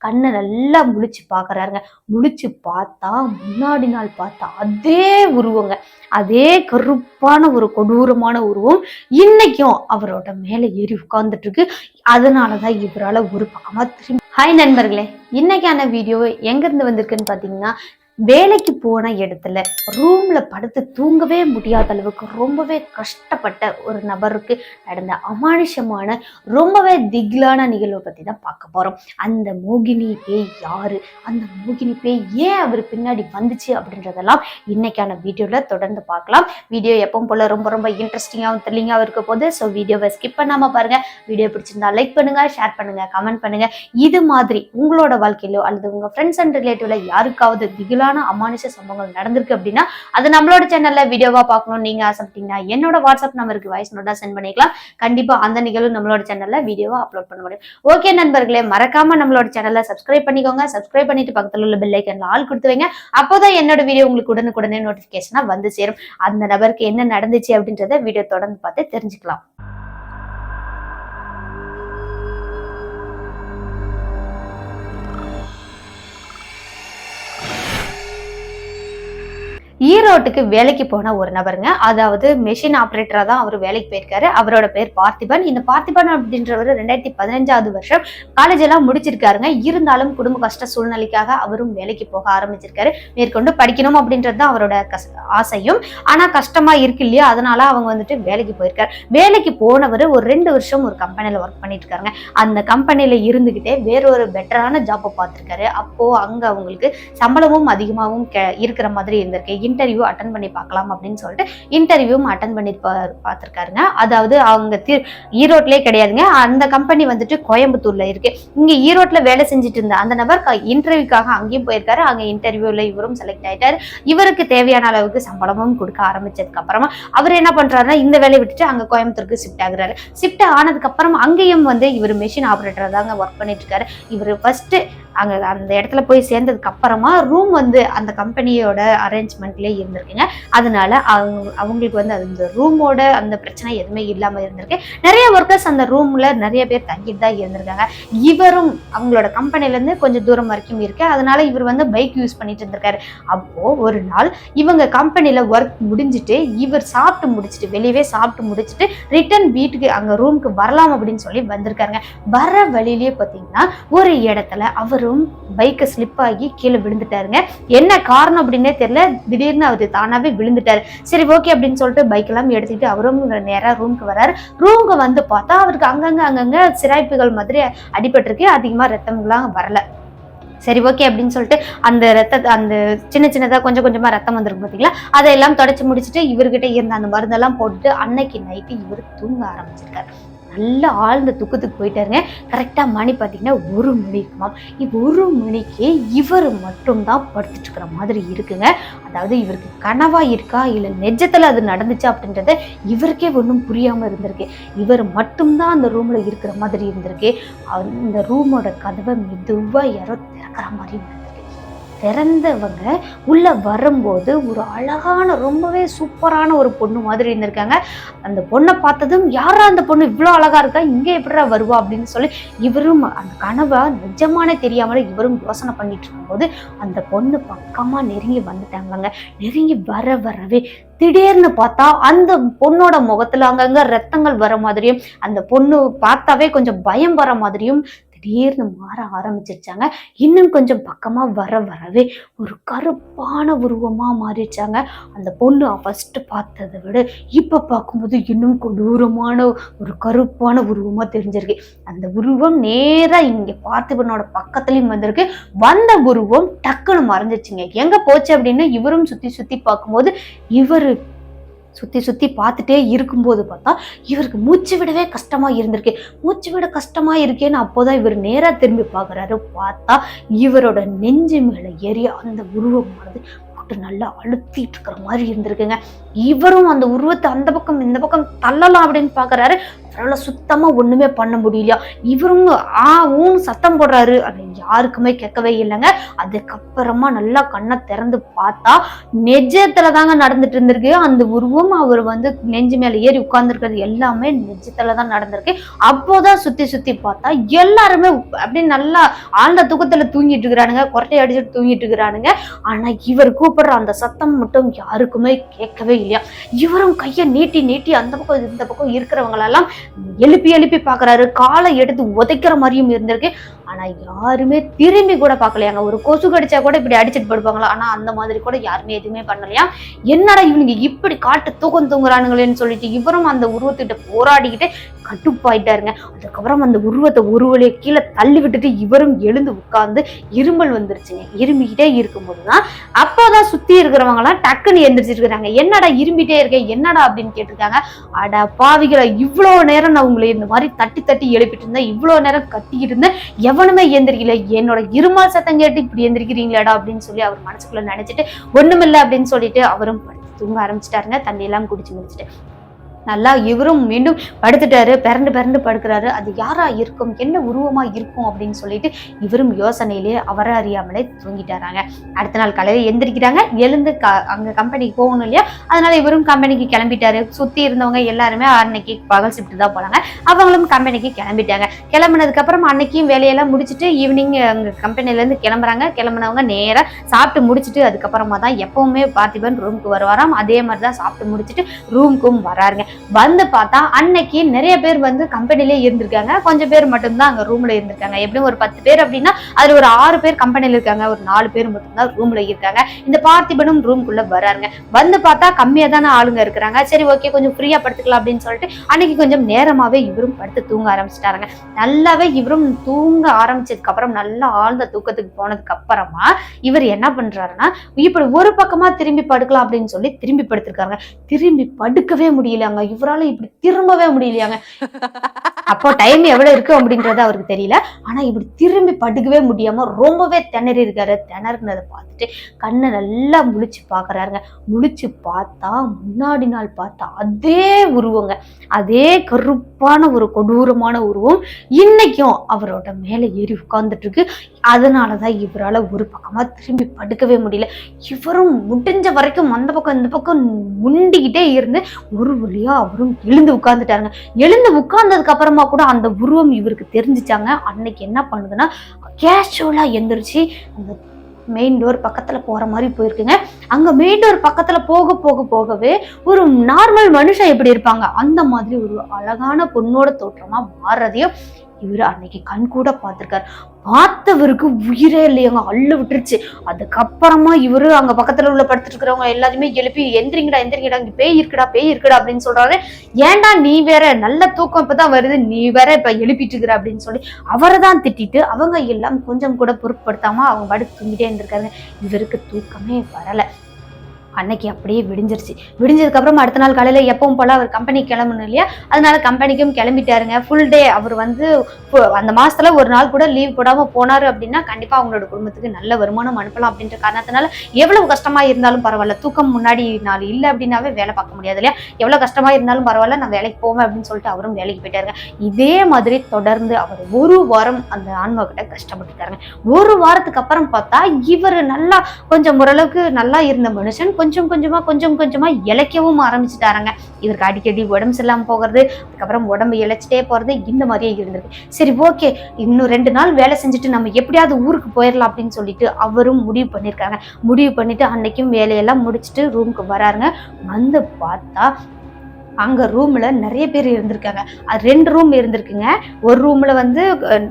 கண்ணை நல்லா முழிச்சு பாக்குறாருங்க. முழிச்சு பார்த்தா முன்னாடி நாள் பார்த்தா அதே உருவங்க, அதே கருப்பான ஒரு கொடூரமான உருவம் இன்னைக்கும் அவரோட மேல ஏறி உட்கார்ந்துட்டு இருக்கு. அதனாலதான் இவரால ஒரு பக்கமா திரும்பி. ஹாய் நண்பர்களே, இன்னைக்கான வீடியோ எங்க இருந்து வந்திருக்குன்னு பாத்தீங்கன்னா, வேலைக்கு போன இடத்துல ரூம்ல படுத்து தூங்கவே முடியாத அளவுக்கு ரொம்பவே கஷ்டப்பட்ட ஒரு நபருக்கு நடந்த அமானுஷமான ரொம்பவே திகிலான நிகழ்வை பத்தி தான் பார்க்க போறோம். அந்த மோகினி பேய் யாரு, அந்த மோகினி பேய் ஏன் அவர் பின்னாடி வந்துச்சு அப்படின்றதெல்லாம் இன்னைக்கான வீடியோல தொடர்ந்து பார்க்கலாம். வீடியோ எப்பவும் போல ரொம்ப ரொம்ப இன்ட்ரெஸ்டிங்காகவும் த்ரில்லிங்காகவும் இருக்க போது. ஸோ வீடியோவை ஸ்கிப் பண்ணாம பாருங்க. வீடியோ பிடிச்சிருந்தா லைக் பண்ணுங்க, ஷேர் பண்ணுங்க, கமெண்ட் பண்ணுங்க. இது மாதிரி உங்களோட வாழ்க்கையிலோ அல்லது உங்க ஃப்ரெண்ட்ஸ் அண்ட் ரிலேட்டிவ்ல யாருக்காவது திகிலான அமானுஷ சம்பவங்கள் நடந்திருக்கு அப்படின்னா அது நம்மளோட சேனல்ல வீடியோவா பார்க்கணும் நீங்க ஆசைப்பட்டீங்கன்னா என்னோட வாட்ஸ்அப் நம்பருக்கு வாய்ஸ் நோட்டா சென்ட் பண்ணிக்கலாம். கண்டிப்பா அந்த நிகழ்வு நம்மளோட சேனல்ல வீடியோவா அப்லோட் பண்ண முடியும். ஓகே நண்பர்களே, மறக்காம நம்மளோட சேனல்ல சப்ஸ்கிரைப் பண்ணிக்கோங்க. சப்ஸ்கிரைப் பண்ணிட்டு பக்கத்துல உள்ள பெல் ஐக்கன்ல ஆல் கொடுத்து வைங்க. அப்போதான் என்னோட வீடியோ உங்களுக்கு உடனுக்குடனே நோட்டிபிகேஷனா வந்து சேரும். அந்த நபருக்கு என்ன நடந்துச்சு அப்படின்றத வீடியோ தொடர்ந்து பார்த்து தெரிஞ்சுக்கலாம். ஈரோட்டுக்கு வேலைக்கு போன ஒரு நபருங்க, அதாவது மெஷின் ஆப்ரேட்டரா தான் அவர் வேலைக்கு போயிருக்காரு. அவரோட பேர் பார்த்திபன். இந்த பார்த்திபன் அப்படின்றவர் 2015 வருஷம் காலேஜ் எல்லாம் முடிச்சிருக்காருங்க. இருந்தாலும் குடும்ப கஷ்ட சூழ்நிலைக்காக அவரும் வேலைக்கு போக ஆரம்பிச்சிருக்காரு. மேற்கொண்டு படிக்கணும் அப்படின்றது தான் அவரோட ஆசையும். ஆனா கஷ்டமா இருக்கு இல்லையா, அதனால அவங்க வந்துட்டு வேலைக்கு போயிருக்காரு. வேலைக்கு போனவர் ஒரு 2 வருஷம் ஒரு கம்பெனில ஒர்க் பண்ணிட்டு இருக்காருங்க. அந்த கம்பெனில இருந்துகிட்டே வேறொரு பெட்டரான ஜாப்பை பார்த்திருக்காரு. அப்போ அங்க அவங்களுக்கு சம்பளமும் அதிகமாகவும் இருக்கிற மாதிரி இருந்திருக்கு. இன்டர்வியூ அட்டன் பண்ணி பார்க்கலாம் அப்படின்னு சொல்லிட்டு இன்டர்வியூவும் அட்டன் பண்ணி பார்த்திருக்காருங்க. அதாவது அவங்க ஈரோட்லயே கிடையாதுங்க, அந்த கம்பெனி வந்துட்டு கோயம்புத்தூர்ல இருக்கு. இங்க ஈரோட்ல வேலை செஞ்சுட்டு இருந்த அந்த நபர் இன்டர்வியூக்காக அங்கேயும் போயிருக்காரு. அங்க இன்டர்வியூல இவரும் செலக்ட் ஆயிட்டாரு. இவருக்கு தேவையான அளவுக்கு சம்பளமும் கொடுக்க ஆரம்பிச்சதுக்கு அப்புறமா அவர் என்ன பண்றாருன்னா இந்த வேலையை விட்டுட்டு அங்க கோயம்புத்தூருக்கு ஷிஃப்ட் ஆகுறாரு. ஷிஃப்ட் ஆனதுக்கு அப்புறம் அங்கேயும் வந்து இவர் மெஷின் ஆபரேட்டர் தாங்க ஒர்க் பண்ணிட்டு இருக்காரு. இவர் ஃபர்ஸ்ட் அங்க அந்த இடத்துல போய் சேர்ந்ததுக்கு அப்புறமா ரூம் வந்து அந்த கம்பெனியோட அரேஞ்ச்மெண்ட்லயே இருந்திருக்குங்க. அதனால அவங்களுக்கு வந்து அந்த ரூமோட அந்த பிரச்சனை எதுவுமே இல்லாம இருந்திருக்கு. நிறைய ஒர்க்கர்ஸ் அந்த ரூம்ல நிறைய பேர் தங்கிட்டு தான் இருந்திருக்காங்க. இவரும் அவங்களோட கம்பெனில இருந்து கொஞ்சம் தூரம் வரைக்கும் இருக்கு. அதனால இவர் வந்து பைக் யூஸ் பண்ணிட்டு இருந்திருக்காரு. அப்போ ஒரு நாள் இவங்க கம்பெனில ஒர்க் முடிஞ்சிட்டு இவர் சாப்பிட்டு முடிச்சுட்டு வெளியவே சாப்பிட்டு முடிச்சுட்டு ரிட்டர்ன் வீட்டுக்கு அங்க ரூமுக்கு வரலாம் அப்படின்னு சொல்லி வந்திருக்காருங்க. வர வழியிலேயே பாத்தீங்கன்னா ஒரு இடத்துல அவர் பைக்கை ஸ்லிப் ஆகி கீழே விழுந்துட்டாருங்க. என்ன காரணம் அப்படின்னே தெரியல, திடீர்னு அவரு தானாவே விழுந்துட்டாரு. சரி ஓகே அப்படின்னு சொல்லிட்டு பைக் எல்லாம் எடுத்துக்கிட்டு அவரும் நேரா ரூமுக்கு வர்றாரு. ரூமுக்கு வந்து பார்த்தா அவருக்கு அங்கங்க சிராய்ப்புகள் மாதிரி அடிபட்டிருக்கு. அதிகமா ரத்தம்லாம் வரல. சரி ஓகே அப்படின்னு சொல்லிட்டு அந்த சின்னதா கொஞ்சம் கொஞ்சமா ரத்தம் வந்துருக்கு பாத்தீங்களா, அதையெல்லாம் தொடச்சு முடிச்சுட்டு இவர்கிட்ட இருந்த அந்த மருந்தெல்லாம் போட்டுட்டு அன்னைக்கு நைட்டு இவர் தூங்க ஆரம்பிச்சிருக்காரு. நல்லா ஆழ்ந்த துக்கத்துக்கு போயிட்டாருங்க. கரெக்டா மணி பார்த்தீங்கன்னா 1 மணி இருக்குமாம். 1 மணிக்கு இவர் மட்டும்தான் படுத்துட்டு இருக்கிற மாதிரி இருக்குங்க. அதாவது இவருக்கு கனவா இருக்கா இல்ல நெஜத்துல அது நடந்துச்சு அப்படின்றத இவருக்கே ஒன்றும் புரியாம இருந்திருக்கு. இவர் மட்டும்தான் அந்த ரூம்ல இருக்கிற மாதிரி இருந்திருக்கு. அந்த ரூமோட கதவை மெதுவா யாரோ திறக்கிற மாதிரி இருந்திருக்கு. திறந்தவங்க உள்ள வரும்போது ஒரு அழகான ரொம்பவே சூப்பரான ஒரு பொண்ணு மாதிரி இருந்திருக்காங்க. அந்த பொண்ணை பார்த்ததும் யாரா அந்த பொண்ணு இவ்வளோ அழகா இருக்கா, இங்க எப்படிடா வருவா அப்படின்னு சொல்லி இவரும் அந்த கனவை நிஜமானே தெரியாமல இவரும் யோசனை பண்ணிட்டு இருக்கும்போது அந்த பொண்ணு பக்கமா நெருங்கி வந்துட்டாங்க. நெருங்கி வரவே திடீர்னு பார்த்தா அந்த பொண்ணோட முகத்துல அங்கங்க ரத்தங்கள் வர மாதிரியும் அந்த பொண்ணு பார்த்தாவே கொஞ்சம் பயம் வர மாதிரியும் திடீர்னு மாற ஆரம்பிச்சிருச்சாங்க. இன்னும் கொஞ்சம் பக்கமா வரவே ஒரு கருப்பான உருவமா மாறிடுச்சாங்க. அந்த பொண்ணு ஃபர்ஸ்ட் பார்த்ததை விட இப்ப பார்க்கும்போது இன்னும் கொடூரமான ஒரு கருப்பான உருவமா தெரிஞ்சிருக்கு. அந்த உருவம் நேரா இங்க பார்த்திபனோட பக்கத்துலயும் வந்திருக்கு. வந்த உருவம் டக்குன்னு மறைஞ்சிருச்சுங்க. எங்க போச்சு அப்படின்னு இவரும் சுத்தி பார்க்கும்போது இவரு சுத்தி பார்த்துட்டே இருக்கும்போது பார்த்தா இவருக்கு மூச்சு விடவே கஷ்டமா இருந்திருக்கு. மூச்சு விட கஷ்டமா இருக்கேன்னு அப்போதான் இவர் நேரா திரும்பி பார்க்குறாரு. பார்த்தா இவரோட நெஞ்சு மேல ஏறி அந்த உருவமானது போட்டு நல்லா அழுத்திட்டு இருக்கிற மாதிரி இருந்திருக்குங்க. இவரும் அந்த உருவத்தை அந்த பக்கம் இந்த பக்கம் தள்ளலாம் அப்படின்னு பாக்குறாரு. அவரால் சுத்தமா ஒண்ணுமே பண்ண முடியலையா. இவரும் ஊன்னு சத்தம் போடுறாரு, அது யாருக்குமே கேட்கவே இல்லைங்க. அதுக்கப்புறமா நல்லா கண்ணை திறந்து பார்த்தா நெஜத்துல தாங்க நடந்துட்டு இருந்திருக்கு. அந்த உருவம் அவர் வந்து நெஞ்சு மேல ஏறி உட்கார்ந்துருக்கிறது எல்லாமே நெஜத்துல தான் நடந்திருக்கு. அப்போதான் சுத்தி சுத்தி பார்த்தா எல்லாருமே அப்படின்னு நல்லா ஆழ்ந்த தூக்கத்துல தூங்கிட்டு இருக்கிறானுங்க, கொரட்டை அடிச்சுட்டு தூங்கிட்டு இருக்கிறானுங்க. ஆனா இவர் கூப்பிடுற அந்த சத்தம் மட்டும் யாருக்குமே கேட்கவே இல்லையா. இவரும் கையை நீட்டி நீட்டி அந்த பக்கம் இந்த பக்கம் இருக்கிறவங்களெல்லாம் எழுப்பி எழுப்பி பாக்குறாரு. காலை எடுத்து உதைக்கிற மாதிரியும் இருந்திருக்கு. ஆனா யாருமே திரும்பி கூட பார்க்கலையாங்க. ஒரு கொசு கடிச்சா கூட இப்படி அடிச்சுட்டு படுப்பாங்களா, ஆனா அந்த மாதிரி கூட யாருமே எதுவுமே பண்ணலையா. என்னடா இவனுங்க இப்படி காட்டு தூக்கம் தூங்குறானுங்களேன்னு சொல்லிட்டு இவரும் அந்த உருவத்திட்ட போராடிக்கிட்டு கட்டுப்பாயிட்டாருங்க. அதுக்கப்புறம் அந்த உருவத்தை ஒரு வழியை கீழே தள்ளி விட்டுட்டு இவரும் எழுந்து உட்கார்ந்து இருமல் வந்துருச்சுங்க. இரும்பிக்கிட்டே இருக்கும்போதுதான் அப்போதான் சுத்தி இருக்கிறவங்க எல்லாம் டக்குன்னு எந்திரிச்சிட்டு இருக்காங்க. என்னடா இரும்பிட்டே இருக்கேன் என்னடா அப்படின்னு கேட்டிருக்காங்க. அட பாவிகளை, இவ்வளவு நேரம் நான் உங்களை இந்த மாதிரி தட்டி தட்டி எழுப்பிட்டு இருந்தேன், இவ்வளவு நேரம் கட்டிக்கிட்டு இருந்தேன், எவனுமே எந்திரிக்கல, என்னோட இருமல் சத்தம் கேட்டு இப்படி எந்திரிக்கிறீங்களாடா அப்படின்னு சொல்லி அவர் மனசுக்குள்ள நினைச்சிட்டு ஒண்ணுமில்லை அப்படின்னு சொல்லிட்டு அவரும் படுத்து தூங்க ஆரம்பிச்சிட்டாருங்க. தண்ணி எல்லாம் குடிச்சு முடிச்சுட்டு நல்லா இவரும் மீண்டும் படுத்துட்டாரு. பிறண்டு பிறண்டு படுக்கிறாரு. அது யாரா இருக்கும், என்ன உருவமா இருக்கும் அப்படின்னு சொல்லிட்டு இவரும் யோசனையிலேயே அவரை அறியாமலே தூங்கிட்டாராங்க. அடுத்த நாள் காலையில எந்திரிக்கிறாங்க. எழுந்து அங்க கம்பெனிக்கு போகணும் இல்லையா, அதனால இவரும் கம்பெனிக்கு கிளம்பிட்டாரு. சுத்தி இருந்தவங்க எல்லாருமே அன்னைக்கு பகல் ஷிஃப்ட் தான் போனாங்க. அவங்களும் கம்பெனிக்கு கிளம்பிட்டாங்க. கிளம்புனதுக்கு அப்புறம் அன்னைக்கும் வேலையெல்லாம் முடிச்சுட்டு ஈவினிங் அங்க கம்பெனில இருந்து கிளம்புறாங்க. கிளம்புனவங்க நேரா சாப்பிட்டு முடிச்சுட்டு அதுக்கப்புறமா தான் எப்பவுமே பார்த்திபன் ரூமுக்கு வருவாராம். அதே மாதிரிதான் சாப்பிட்டு முடிச்சுட்டு ரூமுக்கும் வராருங்க. வந்து பார்த்தா அன்னைக்கு நிறைய பேர் வந்து கம்பெனிலே இருந்திருக்காங்க, கொஞ்சம் பேர் மட்டும்தான் அங்க ரூம்ல இருந்திருக்காங்க. எப்படியும் ஒரு 10 பேர் அப்படின்னா அதுல ஒரு 6 பேர் கம்பெனில இருக்காங்க, ஒரு 4 பேர் மட்டும்தான் ரூம்ல இருக்காங்க. இந்த பார்த்திபனும் ரூம்குள்ள வராருங்க. வந்து பார்த்தா கம்மியா தானே ஆளுங்க இருக்கிறாங்க. சரி ஓகே, கொஞ்சம் ஃப்ரீயா படுத்துக்கலாம் அப்படின்னு சொல்லிட்டு அன்னைக்கு கொஞ்சம் நேரமாவே இவரும் படுத்து தூங்க ஆரம்பிச்சிட்டாருங்க. நல்லாவே இவரும் தூங்க ஆரம்பிச்சதுக்கு அப்புறம் நல்லா ஆழ்ந்த தூக்கத்துக்கு போனதுக்கு அப்புறமா இவர் என்ன பண்றாருன்னா, இப்படி ஒரு பக்கமா திரும்பி படுக்கலாம் அப்படின்னு சொல்லி திரும்பி படுத்திருக்காங்க. திரும்பி படுக்கவே முடியலங்க. இவரால இப்படி திரும்பவே முடியலையாங்க. அப்போ டைம் எவ்வளவு இருக்கு அப்படின்றது அவருக்கு தெரியல. ஆனா இப்படி திரும்பி படுக்கவே முடியாம ரொம்பவே திணறி இருக்காரு. திணறினதை பார்த்துட்டு கண்ணை நல்லா முழிச்சு பாக்குறாருங்க. முழிச்சு பார்த்தா முன்னாடி நாள் பார்த்தா அதே உருவங்க, அதே கருப்பான ஒரு கொடூரமான உருவம் இன்னைக்கும் அவரோட மேல ஏறி உட்கார்ந்துட்டு இருக்கு. அதனாலதான் இவரால ஒரு பக்கமா திரும்பி படுக்கவே முடியல. இவரும் முடிஞ்ச வரைக்கும் அந்த பக்கம் இந்த பக்கம் முண்டிக்கிட்டே இருந்து ஒரு வழியா அவரும் எழுந்து உட்கார்ந்துட்டாருங்க. எழுந்து உட்கார்ந்ததுக்கு அப்புறமா கூட அந்த உருவம் இவருக்கு தெரிஞ்சிச்சாங்க. அன்னைக்கு என்ன பண்ணுதுன்னா, கேஷுவலா எந்திரிச்சு அந்த மெயின் டோர் பக்கத்துல போற மாதிரி போயிருக்குங்க. அங்க மெயின் டோர் பக்கத்துல போக போக போகவே ஒரு நார்மல் மனுஷன் எப்படி இருப்பாங்க அந்த மாதிரி ஒரு அழகான பொண்ணோட தோற்றமா மாறுறதையும் இவரு அன்னைக்கு கண் கூட பார்த்திருக்காரு. பார்த்தவருக்கு உயிரே இல்லையாங்க, அள்ளு விட்டுருச்சு. அதுக்கப்புறமா இவரு அங்க பக்கத்துல உள்ள படுத்துட்டு இருக்கிறவங்க எல்லாருமே எழுப்பி எந்திரிங்கடா எந்திரிங்கடா, இங்க பேய் இருக்குடா பேய் இருக்குடா அப்படின்னு சொல்றாரு. ஏன்டா நீ வேற, நல்ல தூக்கம் இப்பதான் வருது, நீ வேற இப்ப எழுப்பிட்டு இருக்கிற அப்படின்னு சொல்லி அவரை தான் திட்டிட்டு அவங்க எல்லாம் கொஞ்சம் கூட பொருட்படுத்தாம அவங்க படுத்து தூங்கிட்டே இருந்திருக்காங்க. இவருக்கு தூக்கமே வரல. அன்னைக்கு அப்படியே விடிஞ்சிருச்சு. விடிஞ்சதுக்கு அப்புறம் அடுத்த நாள் காலையில எப்பவும் போல அவர் கம்பெனிக்கு கிளம்பணும் இல்லையா, அதனால கம்பெனிக்கும் கிளம்பிட்டாருங்க. ஃபுல் டே அவர் வந்து அந்த மாசத்துல ஒரு நாள் கூட லீவ் போடாம போனாரு அப்படின்னா கண்டிப்பா அவங்களோட குடும்பத்துக்கு நல்ல வருமானம் அனுப்பலாம் அப்படின்ற காரணத்தினால எவ்வளவு கஷ்டமா இருந்தாலும் பரவாயில்ல, தூக்கம் முன்னாடி நாள் இல்லை அப்படின்னாவே வேலை பார்க்க முடியாது இல்லையா, எவ்வளவு கஷ்டமா இருந்தாலும் பரவாயில்ல நான் வேலைக்கு போவேன் அப்படின்னு சொல்லிட்டு அவரும் வேலைக்கு போயிட்டாருங்க. இதே மாதிரி தொடர்ந்து அவர் ஒரு வாரம் அந்த ஆன்மா கிட்ட கஷ்டப்பட்டுட்டாருங்க. ஒரு வாரத்துக்கு அப்புறம் பார்த்தா இவர் நல்லா கொஞ்சம் ஓரளவுக்கு நல்லா இருந்த மனுஷன் கொஞ்சம் கொஞ்சமா இழைக்கவும் ஆரம்பிச்சுட்டாருங்க. இவருக்கு அடிக்கடி உடம்பு சரியில்லாம போகிறது, அதுக்கப்புறம் உடம்பு இழைச்சிட்டே போறது, இந்த மாதிரியே இருந்திருக்கு. சரி ஓகே, இன்னும் 2 நாள் வேலை செஞ்சுட்டு நம்ம எப்படியாவது ஊருக்கு போயிடலாம் அப்படின்னு சொல்லிட்டு அவரும் முடிவு பண்ணிருக்காங்க. முடிவு பண்ணிட்டு அன்னைக்கும் வேலையெல்லாம் முடிச்சுட்டு ரூமுக்கு வராருங்க. வந்து பார்த்தா அங்க ரூம்ல நிறைய பேர் இருந்திருக்காங்க. அது 2 ரூம் இருந்திருக்குங்க. ஒரு ரூம்ல வந்து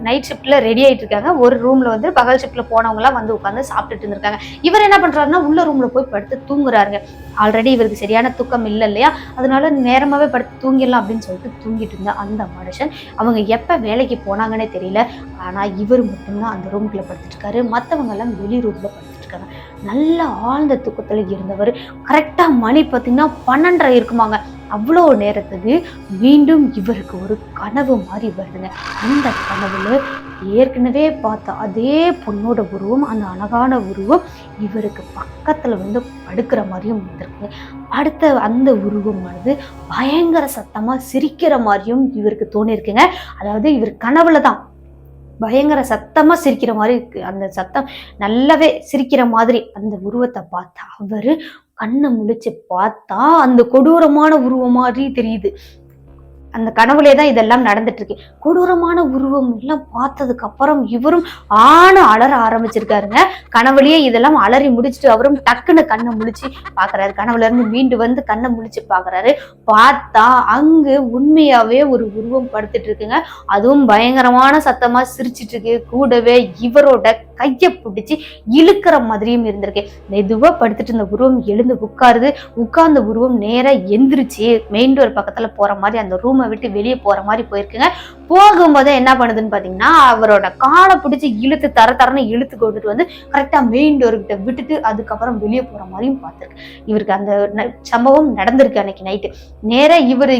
நைட் ஷிப்ட்ல ரெடி ஆயிட்டு இருக்காங்க, ஒரு ரூம்ல வந்து பகல் ஷிப்ட்ல போனவங்க எல்லாம் வந்து உட்காந்து சாப்பிட்டுட்டு இருந்திருக்காங்க. இவர் என்ன பண்றாருன்னா உள்ள ரூம்ல போய் படுத்து தூங்குறாருங்க. ஆல்ரெடி இவருக்கு சரியான தூக்கம் இல்லை இல்லையா, அதனால நேரமாவே படுத்து தூங்கிடலாம் அப்படின்னு சொல்லிட்டு தூங்கிட்டு இருந்த அந்த மனுஷன் அவங்க எப்ப வேலைக்கு போனாங்கன்னே தெரியல. ஆனா இவர் மட்டும்தான் அந்த ரூம்குள்ள படுத்துட்டு இருக்காரு. மற்றவங்க எல்லாம் வெளி ரூம்ல படுத்துட்டு இருக்காங்க. நல்ல ஆழ்ந்த தூக்கத்துல இருந்தவர் கரெக்டா மணி பார்த்தீங்கன்னா 12:30 இருக்குமாங்க. அவ்வளோ நேரத்துக்கு மீண்டும் இவருக்கு ஒரு கனவு மாதிரி வருதுங்க. அந்த கனவுல ஏற்கனவே பார்த்த அதே பொண்ணோட உருவம், அந்த அழகான உருவம் இவருக்கு பக்கத்துல வந்து படுக்கிற மாதிரியும் வந்திருக்கு. அடுத்த அந்த உருவமானது பயங்கர சத்தமா சிரிக்கிற மாதிரியும் இவருக்கு தோணிருக்குங்க. அதாவது இவர் கனவுல தான் பயங்கர சத்தமா சிரிக்கிற மாதிரி இருக்கு. அந்த சத்தம் நல்லாவே சிரிக்கிற மாதிரி அந்த உருவத்தை பார்த்தா அவரு கண்ணை முழிச்சு பார்த்தா அந்த கொடூரமான உருவம் மாதிரி தெரியுது. அந்த கனவுலே தான் இதெல்லாம் நடந்துட்டு இருக்கு. கொடூரமான உருவம் எல்லாம் பார்த்ததுக்கு அப்புறம் இவரும் அலற ஆரம்பிச்சிருக்காருங்க. கனவுலயே இதெல்லாம் அலறி முடிச்சுட்டு அவரும் டக்குன்னு கண்ணை முழிச்சு பாக்குறாரு. கனவுல இருந்து மீண்டு வந்து கண்ணை முழிச்சு பாக்குறாரு. பார்த்தா அங்கு உண்மையாவே ஒரு உருவம் படுத்துட்டு இருக்குங்க. அதுவும் பயங்கரமான சத்தமா சிரிச்சிட்டு இருக்கு. கூடவே இவரோட கைய பிடிச்சு இழுக்கிற மாதிரியும் இருந்திருக்கு. மெதுவா படுத்துட்டு இருந்த உருவம் எழுந்து உட்காருது. உட்கார்ந்த உருவம் நேரா எந்திரிச்சு மெயின் டோர் பக்கத்துல போற மாதிரி அந்த ரூமை விட்டு வெளியே போற மாதிரி போயிருக்குங்க. போகும்போது என்ன பண்ணுதுன்னு பாத்தீங்கன்னா அவரோட காலை பிடிச்சு இழுத்து தரன்னு இழுத்து கொண்டுட்டு வந்து கரெக்டா மெயின் டோர் கிட்ட விட்டுட்டு அதுக்கப்புறம் வெளியே போற மாதிரியும் பார்த்திருக்கு. இவருக்கு அந்த சம்பவம் நடந்திருக்கு அன்னைக்கு நைட்டு. நேரா இவரு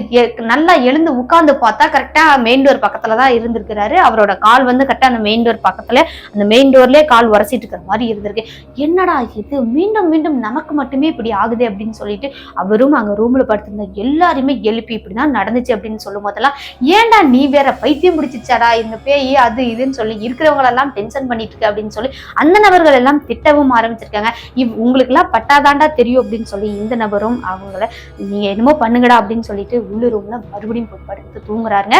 நல்லா எழுந்து உட்கார்ந்து பார்த்தா கரெக்டா மெயின் டோர் பக்கத்துலதான் இருந்திருக்கிறாரு. அவரோட கால் வந்து கரெக்டா அந்த மெயின் டோர் பக்கத்துல அந்த மெயின் டோர்லயே கால் உரசிட்டு இருக்கிற மாதிரி இருந்திருக்கு. என்னடா இது மீண்டும் மீண்டும் நமக்கு மட்டுமே இப்படி ஆகுது அப்படின்னு சொல்லிட்டு அவரும் அங்க ரூம்ல படுத்திருந்த எல்லாருமே எழுப்பி இப்படிதான் நடந்துச்சு அப்படின்னு சொல்லும் போதெல்லாம், ஏன்டா நீ வேற பைத்தியம் பிடிச்சிச்சாடா இந்த பேய் அது இதுன்னு சொல்லி இருக்கிறவங்க எல்லாம் டென்ஷன் பண்ணிட்டு இருக்கு அப்படின்னு சொல்லி அந்த நபர்கள் எல்லாம் திட்டவும் ஆரம்பிச்சிருக்காங்க. உங்களுக்கு எல்லாம் பட்டாதாண்டா தெரியும் அப்படின்னு சொல்லி இந்த நபரும் அவங்கள நீங்க என்னமோ பண்ணுங்கடா அப்படின்னு சொல்லிட்டு உள்ள ரூம்ல மறுபடியும் போய் படுத்து தூங்குறாருங்க.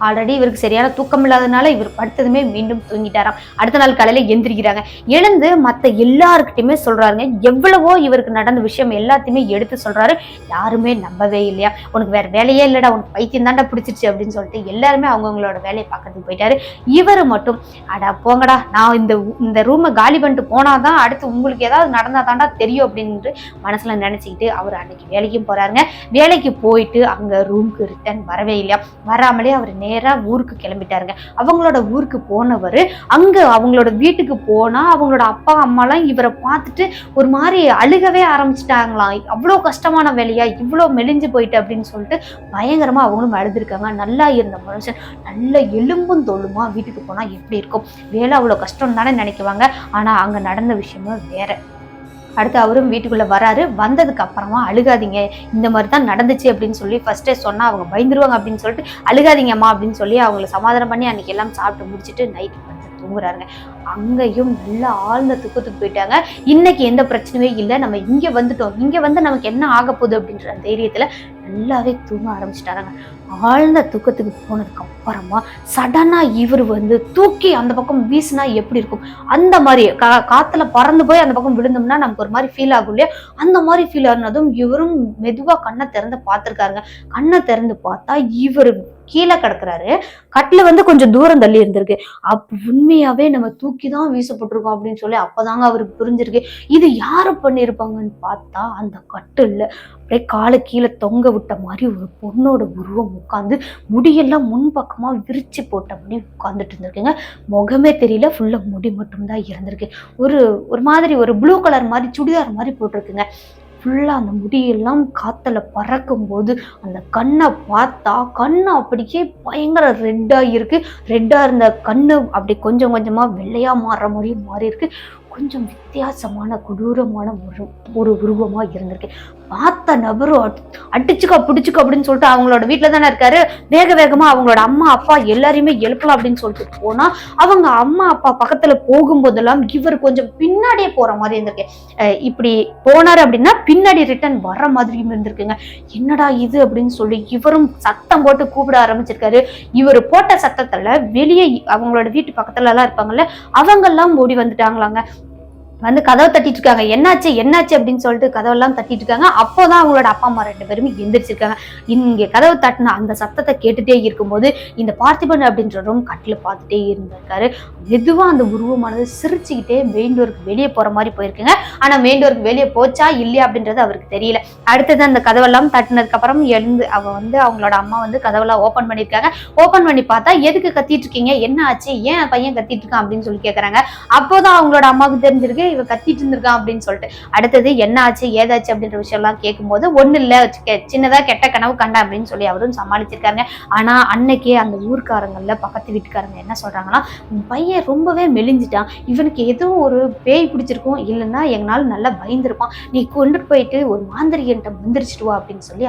ஆல்ரெடி இவருக்கு சரியான தூக்கம் இல்லாதனால இவர் படுத்ததுமே மீண்டும் தூங்கிட்டாராம். அடுத்த நாள் காலையில எந்திரிக்கிறாங்க. எழுந்து மத்த எல்லாருக்கிட்டையுமே சொல்றாருங்க. எவ்வளவோ இவருக்கு நடந்த விஷயம் எல்லாத்தையுமே எடுத்து சொல்றாரு. யாருமே நம்பவே இல்லையா. உனக்கு வேற வேலையே இல்லடா, உனக்கு பைத்தியம் தாண்டா பிடிச்சிருச்சு அப்படின்னு சொல்லிட்டு எல்லாருமே அவங்கவுங்களோட வேலையை பார்க்கறதுக்கு போயிட்டாரு. இவரு மட்டும் அடா போங்கடா, நான் இந்த ரூமை காலி பண்ணிட்டு போனாதான் அடுத்து உங்களுக்கு ஏதாவது நடந்தாதாண்டா தெரியும் அப்படின்னு மனசுல நினைச்சுக்கிட்டு அவர் அன்னைக்கு வேலைக்கும் போறாருங்க. வேலைக்கு போயிட்டு அங்க ரூமுக்கு ரிட்டர்ன் வரவே இல்லையா. வராமலே அவர் நேரா ஊருக்கு கிளம்பிட்டாருங்க. அவங்களோட ஊருக்கு போனவர் அங்க அவங்களோட வீட்டுக்கு போனா அவங்களோட அப்பா அம்மாலாம் இவரை பார்த்துட்டு ஒரு மாதிரி அழுகவே ஆரம்பிச்சுட்டாங்களாம். அவ்வளோ கஷ்டமான வேலையா, இவ்வளோ மெலிஞ்சு போயிட்டு அப்படின்னு சொல்லிட்டு பயங்கரமா அவங்களும் அழுதுருக்காங்க. நல்லா இருந்த மனுஷன் நல்ல எலும்பும் தோளுமா வீட்டுக்கு போனா எப்படி இருக்கும், வேலை அவ்வளோ கஷ்டம் தானே நினைக்குவாங்க. ஆனா அங்க நடந்த விஷயமும் வேற. அடுத்து அவரும் வீட்டுக்குள்ள வராரு. வந்ததுக்கு அப்புறமா அழுகாதீங்க, இந்த மாதிரி தான் நடந்துச்சு அப்படின்னு சொல்லி ஃபர்ஸ்டே சொன்னா அவங்க பயந்துருவாங்க அப்படின்னு சொல்லிட்டு அழுகாதீங்கம்மா அப்படின்னு சொல்லி அவங்களை சமாதானம் பண்ணி அன்னைக்கு எல்லாம் சாப்பிட்டு முடிச்சுட்டு நைட்டு வந்து தூங்குறாருங்க. அங்கேயும் நல்லா ஆழ்ந்த தூக்கத்துக்கு போயிட்டாங்க. இன்னைக்கு எந்த பிரச்சனையும் இல்லை, நம்ம இங்க வந்துட்டோம், இங்க வந்து நமக்கு என்ன ஆக போகுது அப்படின்ற தைரியத்துல நல்லாவே தூங்க ஆரம்பிச்சுட்டாராங்க. ஆழ்ந்த தூக்கத்துக்கு போனதுக்கு அப்புறமா சடனா இவர் வந்து தூக்கி அந்த பக்கம் வீசினா எப்படி இருக்கும் அந்த மாதிரி காத்துல பறந்து போய் அந்த பக்கம் விழுந்தோம்னா நமக்கு ஒரு மாதிரி ஃபீல் ஆகும் இல்லையா, அந்த மாதிரி ஃபீல் ஆனதும் இவரும் மெதுவா கண்ணை திறந்து பார்த்திருக்காருங்க. கண்ணை திறந்து பார்த்தா இவரு கீழே கிடக்குறாரு. கட்டுல வந்து கொஞ்சம் தூரம் தள்ளி இருந்திருக்கு. அப்ப உண்மையாவே நம்ம தூக்கி தான் வீசப்பட்டிருக்கோம் அப்படின்னு சொல்லி அப்பதாங்க அவருக்கு புரிஞ்சிருக்கு. இது யாரு பண்ணிருப்பாங்கன்னு பார்த்தா அந்த கட்டுல அப்படியே காலை கீழே தொங்க விட்ட மாதிரி ஒரு பொண்ணோட உருவம் உட்காந்து முடியெல்லாம் முன்பக்கமா விரிச்சு போட்ட மாதிரி உட்கார்ந்துட்டு இருந்திருக்குங்க. முகமே தெரியல, ஃபுல்லா முடி மட்டும்தான் இருந்திருக்கு. ஒரு மாதிரி ஒரு ப்ளூ கலர் மாதிரி சுடிதார் மாதிரி போட்டிருக்குங்க. ஃபுல்லா அந்த முடியெல்லாம் காத்துல பறக்கும் போது அந்த கண்ணை பார்த்தா கண்ணு அப்படியே பயங்கர ரெட்டா இருக்கு. ரெட்டா இருந்த கண்ணு அப்படி கொஞ்சம் கொஞ்சமா வெள்ளையா மாறுற மாதிரியும் மாறி இருக்கு. கொஞ்சம் வித்தியாசமான கொடூரமான ஒரு உருவமா இருந்திருக்கு. பார்த்த நபரும் அடிச்சுக்கோ பிடிச்சுக்கோ அப்படின்னு சொல்லிட்டு அவங்களோட வீட்டுல தானே இருக்காரு. வேக வேகமா அவங்களோட அம்மா அப்பா எல்லாரையுமே எழுப்பலாம் அப்படின்னு சொல்லிட்டு போனா அவங்க அம்மா அப்பா பக்கத்துல போகும்போதெல்லாம் இவர் கொஞ்சம் பின்னாடியே போற மாதிரி இருந்திருக்கு. இப்படி போனாரு அப்படின்னா பின்னாடி ரிட்டர்ன் வர்ற மாதிரியும் இருந்திருக்குங்க. என்னடா இது அப்படின்னு சொல்லி இவரும் சத்தம் போட்டு கூப்பிட ஆரம்பிச்சிருக்காரு. இவர் போட்ட சத்தத்துல வெளியே அவங்களோட வீட்டு பக்கத்துல எல்லாம் இருப்பாங்கல்ல அவங்க எல்லாம் ஓடி வந்துட்டாங்களாங்க. வந்து கதவை தட்டிட்டு இருக்காங்க. என்னாச்சு என்னாச்சு அப்படின்னு சொல்லிட்டு கதவெல்லாம் தட்டிட்டு இருக்காங்க. அப்போதான் அவங்களோட அப்பா அம்மா 2 பேருமே எந்திரிச்சிருக்காங்க. இங்க கதவை தட்டின அந்த சத்தத்தை கேட்டுட்டே இருக்கும்போது இந்த பார்த்திபன் அப்படின்றவரும் கட்டில பார்த்துட்டே இருந்திருக்காரு. மெதுவா அந்த உருவமானது சிரிச்சுக்கிட்டே மெயின் டோருக்கு வெளியே போற மாதிரி போயிருக்குங்க. ஆனா மெயின் டோருக்கு வெளியே போச்சா இல்லையா அப்படின்றது அவருக்கு தெரியல. அடுத்தது அந்த கதவெல்லாம் தட்டினதுக்கு அப்புறம் எழுந்து அவங்களோட அம்மா வந்து கதவெல்லாம் ஓபன் பண்ணிருக்காங்க. ஓபன் பண்ணி பார்த்தா எதுக்கு கத்திட்டு இருக்கீங்க, என்ன ஆச்சு, ஏன் பையன் கத்திட்டு இருக்கான் அப்படின்னு சொல்லி கேக்குறாங்க. அப்போதான் அவங்களோட அம்மாவுக்கு தெரிஞ்சிருக்கு இவ கத்திட்டு இருந்திருக்கான் அப்படின்னு சொல்லிட்டு. அடுத்தது என்ன ஆச்சு ஏதாச்சு அப்படின்ற விஷயம் எல்லாம் கேட்கும்போது ஒண்ணு இல்ல, சின்னதா கெட்ட கனவு கண்டா அப்படின்னு சொல்லி அவரும் சமாளிச்சிருக்காங்க. ஆனா அன்னைக்கே அந்த ஊர்க்காரங்கள்ல பக்கத்து வீட்டுக்காரங்க என்ன சொல்றாங்கன்னா, பையன் ரொம்பவே மெலிஞ்சிட்டான், இவனுக்கு ஏதோ ஒரு பேய் பிடிச்சிருக்கும், இல்லைன்னா எங்களால நல்லா பயந்துருப்பான், நீ கொண்டுட்டு போயிட்டு ஒரு மாந்திரிகன்ட்ட மந்திரிச்சிட்டு வா அப்படின்னு சொல்லி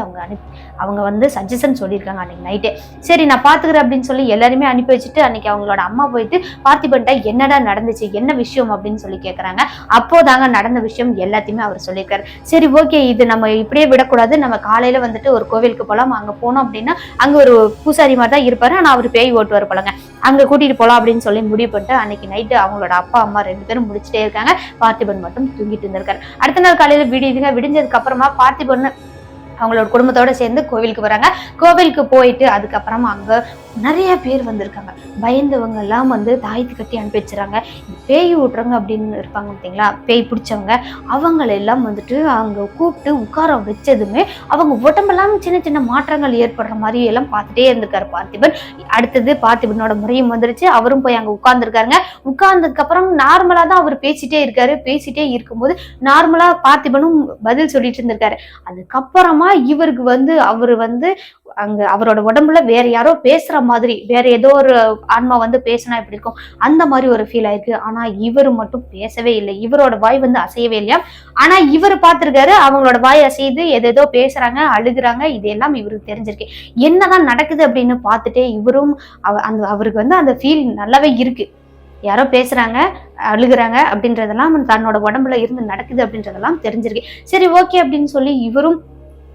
அவங்க வந்து சஜஷன் சொல்லியிருக்காங்க அன்னைக்கு நைட்டே. சரி நான் பாத்துக்கிறேன் அப்படின்னு சொல்லி எல்லாருமே அனுப்பி வச்சுட்டு அன்னைக்கு அவங்களோட அம்மா போயிட்டு பார்த்திபன்ட்ட என்னடா நடந்துச்சு, என்ன விஷயம் அப்படின்னு சொல்லி கேட்கறாங்க. அப்போதாங்க நடந்த விஷயம் எல்லாத்தையுமே அவர் சொல்லியிருக்காரு. சரி ஓகே, இது நம்ம இப்படியே விடக்கூடாது, நம்ம காலையில வந்துட்டு ஒரு கோவிலுக்கு போலாம், அங்க போனோம் அப்படின்னா அங்க ஒரு பூசாரி மாதிரி தான் இருப்பாரு, ஆனா அவர் பேய் ஓட்டுவார் போலங்க, அங்க கூட்டிட்டு போலாம் அப்படின்னு சொல்லி முடிவு பண்ணிட்டு அன்னைக்கு நைட்டு அவங்களோட அப்பா அம்மா 2 பேரும் முடிச்சுட்டே இருக்காங்க. பார்த்திபன் மட்டும் தூங்கிட்டு இருந்திருக்காரு. அடுத்த நாள் காலையில விடிஞ்சதுக்கு அப்புறமா பார்த்திபன் அவங்களோட குடும்பத்தோட சேர்ந்து கோவிலுக்கு வராங்க. கோவிலுக்கு போயிட்டு அதுக்கப்புறமா அங்க நிறைய பேர் வந்திருக்காங்க. பயந்தவங்க எல்லாம் வந்து தாயத்து கட்டி அனுப்பி வச்சுறாங்க. பேய் விட்டுறவங்க அப்படின்னு இருப்பாங்க பார்த்தீங்களா, பேய் பிடிச்சவங்க, அவங்கள எல்லாம் வந்துட்டு அங்க கூப்பிட்டு உட்கார வச்சதுமே அவங்க உடம்பெல்லாம் சின்ன சின்ன மாற்றங்கள் ஏற்படுற மாதிரி எல்லாம் பார்த்துட்டே இருந்திருக்காரு பார்த்திபன். அடுத்தது பார்த்திபனோட முறையும் வந்துருச்சு, அவரும் போய் அங்க உட்கார்ந்துருக்காருங்க. உட்கார்ந்ததுக்கு அப்புறம் நார்மலா தான் அவர் பேசிட்டே இருக்காரு. பேசிட்டே இருக்கும்போது நார்மலா பார்த்திபனும் பதில் சொல்லிட்டு இருந்திருக்காரு. அதுக்கப்புறமா இவருக்கு வந்து அவரு வந்து அங்க அவரோட உடம்புல வேற யாரோ பேசுற மாதிரி, வேற ஏதோ ஒரு ஆன்மா வந்து பேசினா எப்படி இருக்கும் அந்த மாதிரி ஒரு ஃபீல் ஆயிருக்கு. ஆனா இவரு மட்டும் பேசவே இல்லை, இவரோட வாய் வந்து அசையவே இல்லையா. ஆனா இவர் பார்த்திருக்காரு, அவங்களோட வாய் அசையுது, ஏதேதோ பேசுறாங்க, அழுகுறாங்க, இதெல்லாம் இவருக்கு தெரிஞ்சிருக்கு. என்னதான் நடக்குது அப்படின்னு பார்த்துட்டே இவரும் அவருக்கு வந்து அந்த ஃபீல் நல்லாவே இருக்கு, யாரோ பேசுறாங்க, அழுகுறாங்க அப்படின்றதெல்லாம் தன்னோட உடம்புல இருந்து நடக்குது அப்படின்றதெல்லாம் தெரிஞ்சிருக்கு. சரி ஓகே அப்படின்னு சொல்லி இவரும்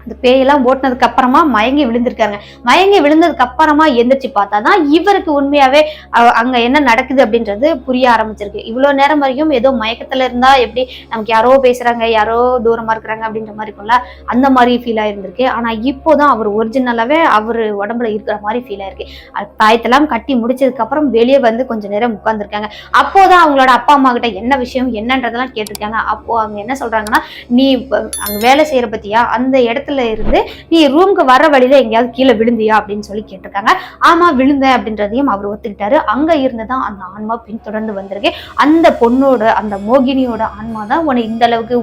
அந்த பேயெல்லாம் ஓட்டினதுக்கு அப்புறமா மயங்கி விழுந்திருக்காங்க. மயங்கி விழுந்ததுக்கு அப்புறமா எந்திரிச்சு பார்த்தாதான் இவருக்கு உண்மையாவே அங்க என்ன நடக்குது அப்படின்றது புரிய ஆரம்பிச்சிருக்கு. இவ்வளவு நேரம் வரைக்கும் ஏதோ மயக்கத்துல இருந்தா எப்படி நமக்கு யாரோ பேசுறாங்க, யாரோ தூரமா இருக்கிறாங்க அப்படின்ற மாதிரி இருக்கும்ல, அந்த மாதிரி ஃபீல் ஆயிருந்திருக்கு. ஆனா இப்போதான் அவர் ஒரிஜினலாவே அவரு உடம்புல இருக்கிற மாதிரி ஃபீல் ஆயிருக்கு. தாயத்தெல்லாம் கட்டி முடிச்சதுக்கு அப்புறம் வெளியே வந்து கொஞ்ச நேரம் உட்கார்ந்துருக்காங்க. அப்போதான் அவங்களோட அப்பா அம்மா கிட்ட என்ன விஷயம் என்னன்றதெல்லாம் கேட்டிருக்காங்க. அப்போ அவங்க என்ன சொல்றாங்கன்னா, நீ அங்க வேலை செய்யற பத்தியா, அந்த இடத்துல இருந்து நீ ரூமுக்கு வர வழியில எங்கேயாவது கீழே விழுந்தியா அப்படின்னு சொல்லி கேட்டிருக்காங்க. ஆமா விழுந்தேன் அப்படின்றதையும் அவர் ஒத்துக்கிட்டாரு. அங்க இருந்துதான் அந்த ஆன்மா பின்தொடர்ந்து வந்திருக்கு. அந்த பொண்ணோட அந்த மோகினியோட ஆன்மா தான் உன்னை இந்த அளவுக்கு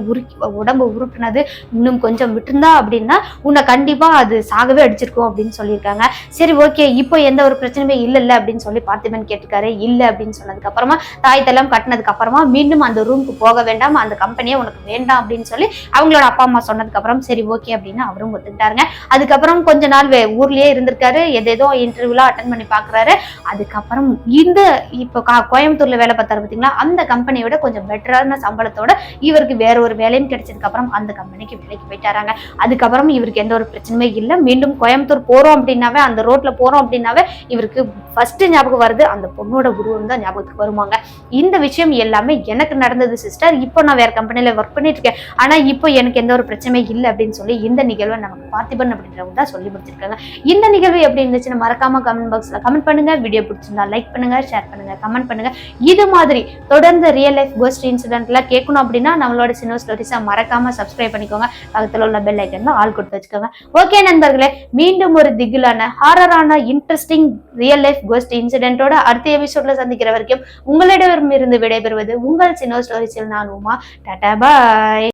உடம்பு உருக்குனது, இன்னும் கொஞ்சம் விட்டுருந்தா அப்படின்னா உன்னை கண்டிப்பா அது சாகவே அடிச்சிருக்கும் அப்படின்னு சொல்லியிருக்காங்க. சரி ஓகே, இப்போ எந்த ஒரு பிரச்சனையுமே இல்ல அப்படின்னு சொல்லி பார்த்திபன் கேட்டுக்காரு. இல்ல அப்படின்னு சொன்னதுக்கு அப்புறமா தாயத்தெல்லாம் கட்டினதுக்கு அப்புறமா மீண்டும் அந்த ரூமுக்கு போக வேண்டாம், அந்த கம்பெனியே உனக்கு வேண்டாம் அப்படின்னு சொல்லி அவங்களோட அப்பா அம்மா சொன்னதுக்கு அப்புறம் சரி ஓகே அப்படின்னு அவரும் ஒத்துக்கிட்டாருங்க. அதுக்கப்புறம் கொஞ்ச நாள் ஊர்லயே இருந்திருக்காரு, ஏதேதோ இன்டர்வியூலாம் அட்டன் பண்ணி பாக்குறாரு. அதுக்கப்புறம் இப்ப கோயம்புத்தூர்ல வேலை பார்த்தாரு பாத்தீங்களா, அந்த கம்பெனியை விட கொஞ்சம் பெட்டரான சம்பளத்தோட இவருக்கு வேற ஒரு வேலையும் கிடைச்சதுக்கு அப்புறம் அந்த கம்பெனிக்கு வேலைக்கு போயிட்டாராங்க. அதுக்கப்புறம் இவருக்கு எந்த ஒரு பிரச்சனையுமே இல்லை. மீண்டும் கோயம்புத்தூர் போறோம் அப்படின்னாவே, அந்த ரோட்ல போறோம் அப்படின்னாவே இவருக்கு ஃபர்ஸ்ட் ஞாபகம் வருது அந்த பொண்ணோட உருவம் தான் ஞாபகத்துக்கு வருவாங்க. இந்த விஷயம் எல்லாமே எனக்கு நடந்தது சிஸ்டர், இப்போ நான் வேற கம்பெனில ஒர்க் பண்ணிட்டு இருக்கேன், ஆனா இப்போ எனக்கு எந்த ஒரு பிரச்சனையும் இல்லை அப்படின்னு சொல்லி இந்த நிகழ்வை நமக்கு பார்த்திபன் அப்படின்றவங்க தான் சொல்லி முடிச்சிருக்காங்க. இந்த நிகழ்வு எப்படி இருந்துச்சுன்னு மறக்காம கமெண்ட் பாக்ஸ்ல கமெண்ட் பண்ணுங்க. வீடியோ பிடிச்சிருந்தா லைக் பண்ணுங்க, ஷேர் பண்ணுங்க, கமெண்ட் பண்ணுங்க. இது மாதிரி தொடர்ந்து ரியல் லைஃப் கோஸ்ட் இன்சிடென்ட்லாம் கேட்கணும் அப்படின்னா நம்மளோட சின்ன ஸ்டோரிஸை மறக்காம சப்ஸ்கிரைப் பண்ணிக்கோங்க. பக்கத்துல உள்ள பெல் ஐக்கன்ல ஆல் கொடுத்து வச்சுக்கோங்க. ஓகே நண்பர்களே, மீண்டும் ஒரு திகிலான ஹாரரான இன்ட்ரெஸ்டிங் ரியல் லைஃப் கோஸ்ட் இன்சிடென்ட்டோட அடுத்த எபிசோட்ல சந்திக்கிற வரைக்கும் உங்களிடமிருந்து விடைபெறுவது உங்கள் சின்ன ஸ்டோரிஸில் நான் உமா. டாடா பாய்.